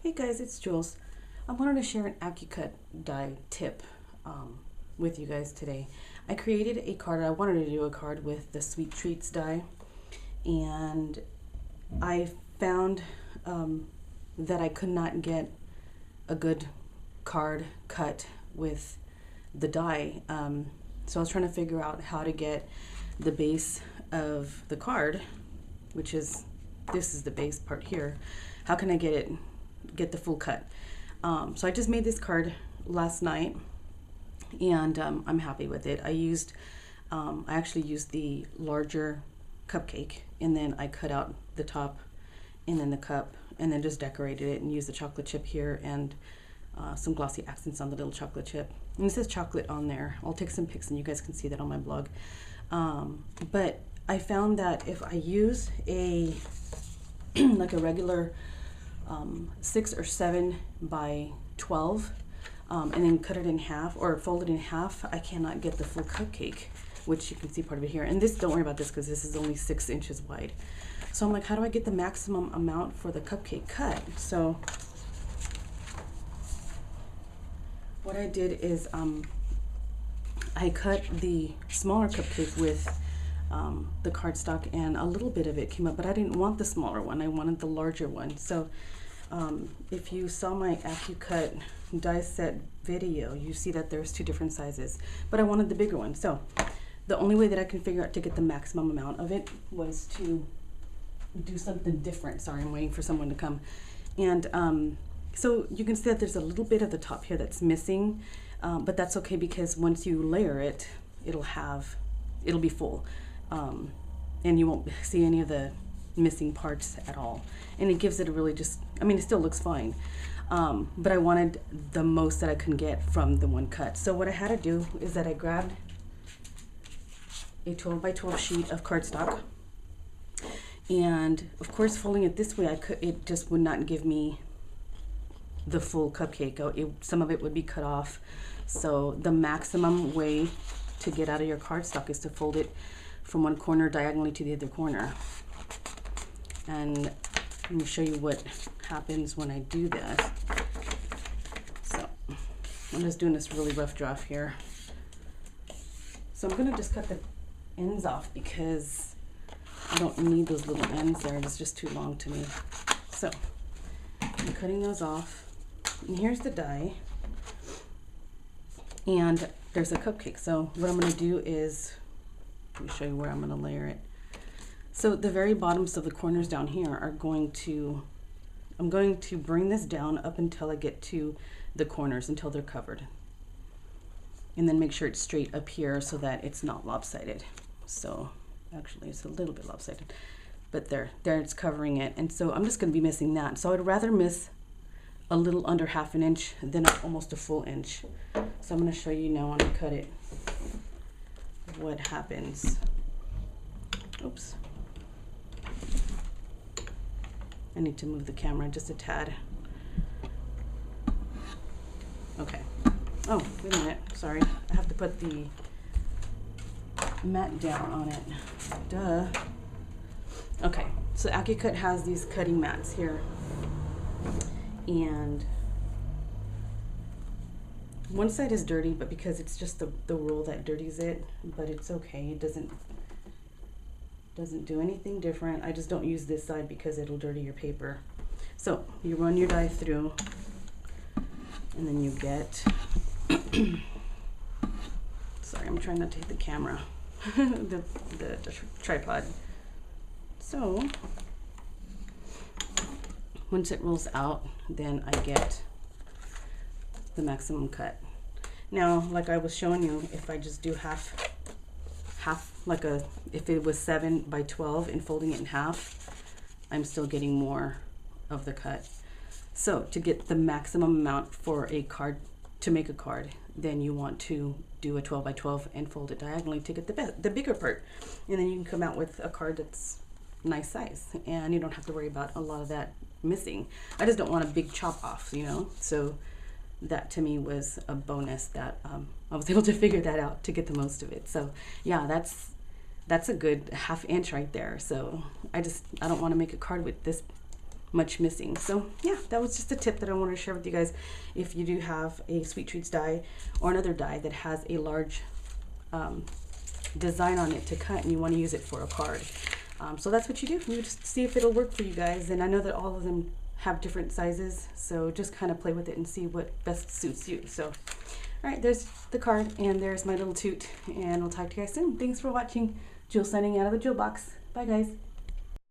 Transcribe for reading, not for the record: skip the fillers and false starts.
Hey guys, it's Jules. I wanted to share an Accucut die tip with you guys today. I created a card. I wanted to do a card with the Sweet Treats die, and I found that I could not get a good card cut with the die. So I was trying to figure out how to get the base of the card, which is, this is the base part here. How can I get the full cut? So I just made this card last night, and I'm happy with it. I actually used the larger cupcake, and then I cut out the top and then the cup, and then just decorated it and used the chocolate chip here and some glossy accents on the little chocolate chip. And it says chocolate on there. I'll take some pics and you guys can see that on my blog. But I found that if I use a like a regular 6 or 7 by 12 and then cut it in half or fold it in half, I cannot get the full cupcake, which you can see part of it here. And this, don't worry about this because this is only 6 inches wide. So I'm like, how do I get the maximum amount for the cupcake cut? So what I did is I cut the smaller cupcake with the cardstock, and a little bit of it came up, but I didn't want the smaller one. I wanted the larger one. So if you saw my Accucut die set video, you see that there's 2 different sizes, but I wanted the bigger one. So the only way that I can figure out to get the maximum amount of it was to do something different. Sorry, I'm waiting for someone to come. And so you can see that there's a little bit of the top here that's missing, but that's okay because once you layer it, it'll be full. And you won't see any of the missing parts at all. And it gives it a really it still looks fine. But I wanted the most that I can get from the one cut. So what I had to do is that I grabbed a 12 by 12 sheet of cardstock. And of course, folding it this way, it just would not give me the full cupcake. Some of it would be cut off. So the maximum way to get out of your cardstock is to fold it from one corner diagonally to the other corner. And let me show you what happens when I do that. So I'm just doing this really rough draft here. So I'm gonna just cut the ends off because I don't need those little ends there. It's just too long to me. So I'm cutting those off. And here's the die. And there's a cupcake. So what I'm gonna do is, let me show you where I'm gonna layer it. So the very bottoms of the corners down here are I'm going to bring this down up until I get to the corners, until they're covered. And then make sure it's straight up here so that it's not lopsided. So actually it's a little bit lopsided, but there it's covering it. And so I'm just gonna be missing that. So I'd rather miss a little under ½ inch than almost a full inch. So I'm gonna show you now when I cut it what happens. Oops. I need to move the camera just a tad. Okay. Oh, wait a minute. Sorry. I have to put the mat down on it. Duh. Okay. So Accucut has these cutting mats here. And one side is dirty, but because it's just the roll that dirties it, but it's okay. It doesn't do anything different. I just don't use this side because it'll dirty your paper. So you run your die through, and then you get sorry, I'm trying not to hit the camera. the tripod. So once it rolls out, then I get the maximum cut. Now, like I was showing you, if I just do half, if it was 7 by 12 and folding it in half, I'm still getting more of the cut. So to get the maximum amount for a card, to make a card, then you want to do a 12 by 12 and fold it diagonally to get the bigger part. And then you can come out with a card that's nice size, and you don't have to worry about a lot of that missing. I just don't want a big chop off, you know? So that to me was a bonus that I was able to figure that out to get the most of it. So yeah, that's a good ½ inch right there. So I don't want to make a card with this much missing. So yeah, that was just a tip that I wanted to share with you guys. If you do have a Sweet Treats die or another die that has a large design on it to cut and you want to use it for a card. So that's what you do. You just see if it'll work for you guys. And I know that all of them have different sizes, so just kind of play with it and see what best suits you. So, all right, there's the card and there's my little toot, and I'll talk to you guys soon. Thanks for watching. Jule signing out of the Jule box. Bye, guys.